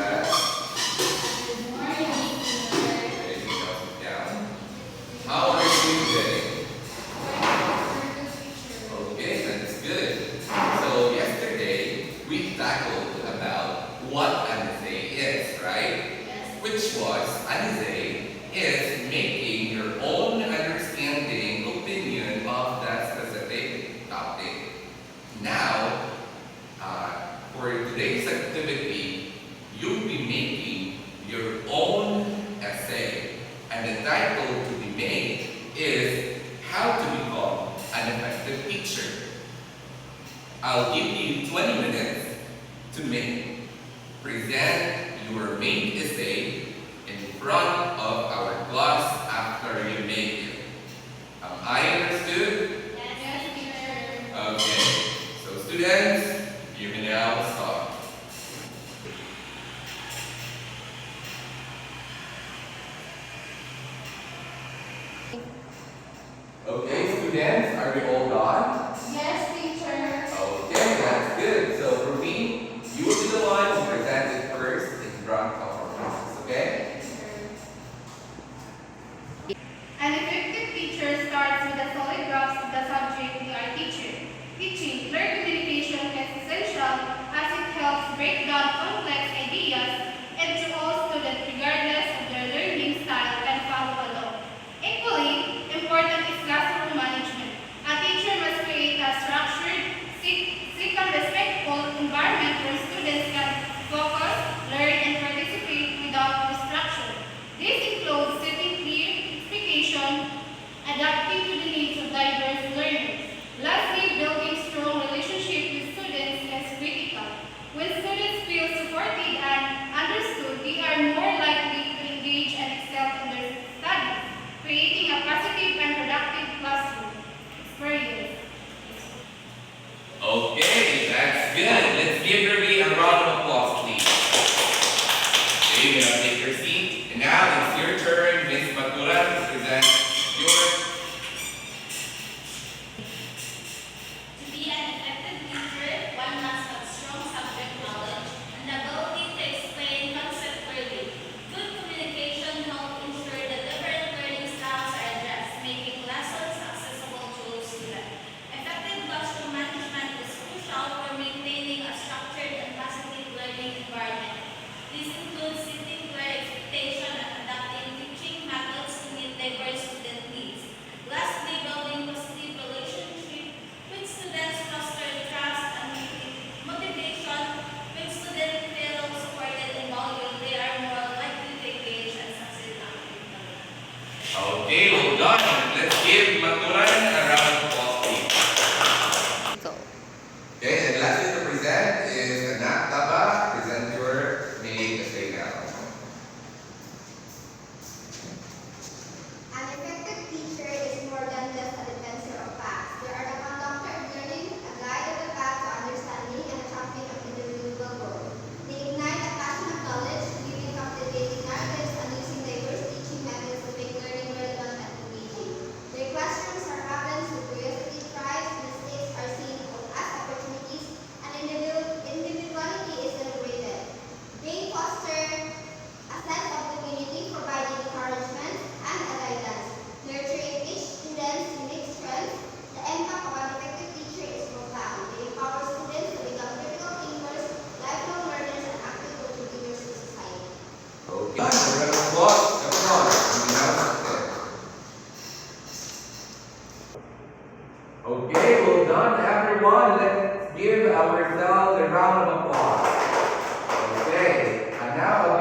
class. Good morning, teacher. Okay, you can sit down. How are you doing today? Okay, that's good. So yesterday we tackled about what Anise is, right? Yes. Which was Anise is making your own understanding, opinion of that specific topic. Now, for today's activity, you'll be making your own essay. And the title to be made is How to Become an Effective Teacher. I'll give you 20 minutes to present your main essay in front of our class after you make it. Am I understood? Yes, teacher. Okay. So students, you may now start. Okay, students, are we all done? Yes, teacher. Okay, that's good. So Ruby, you will be the one who present it first in front of our classes, okay? An effective teacher starts with a solid grasp of the subject they are teaching. Teaching clear communication is essential as it helps break down complex ideas and to all students regardless of their learning style can follow along. Equally important is classroom management. A teacher must create a structured, safe and respectful environment where students can focus, learn, and participate without distraction. This includes setting clear expectations, adapting to the needs of diverse learners. Lastly, building strong relationships with students is critical. When students feel supported and understood, they are more likely to engage and excel in their studies, creating a positive and productive classroom experience. Okay, that's good. Let's give Ruby a round of applause, please. Okay, you may now take your seat. And now it's your turn, Miss Matura, to present your. To be an effective teacher, one must have strong subject knowledge and the ability to explain concepts clearly. Good communication helps ensure that different learning styles are addressed, making lessons accessible to all students. Effective classroom management is crucial for maintaining a structured and positive learning environment. This includes setting clear expectations and adapting teaching methods to meet diverse student needs. Lastly, building positive relationships with students foster trust and motivation. When students feel supported and valued, they are more likely to engage and succeed academically. Okay, well done. Let's give Maturan a round of applause, please. Okay, and lastly to present is Anak Taba. Present your main essay now. An effective teacher is more than just a dispenser of facts. They are the conductor of learning, a guide of the path to understanding, and a champion of individual growth. They ignite a passion of knowledge, weaving captivating narratives and using diverse teaching methods to make learning relevant and engaging. Their classrooms are happens where curiosity thrives, mistakes are seen as opportunities, and individuality is celebrated. They foster a sense of community, providing encouragement and a guidance, nurturing each student's unique strengths. The impact of an effective teacher is profound. They empower students to become critical thinkers, lifelong learners, and active contributors to society. Okay, round of applause. Everyone, you may now sit. Okay, well done, everyone. Let's give ourselves a round of applause. Okay, and now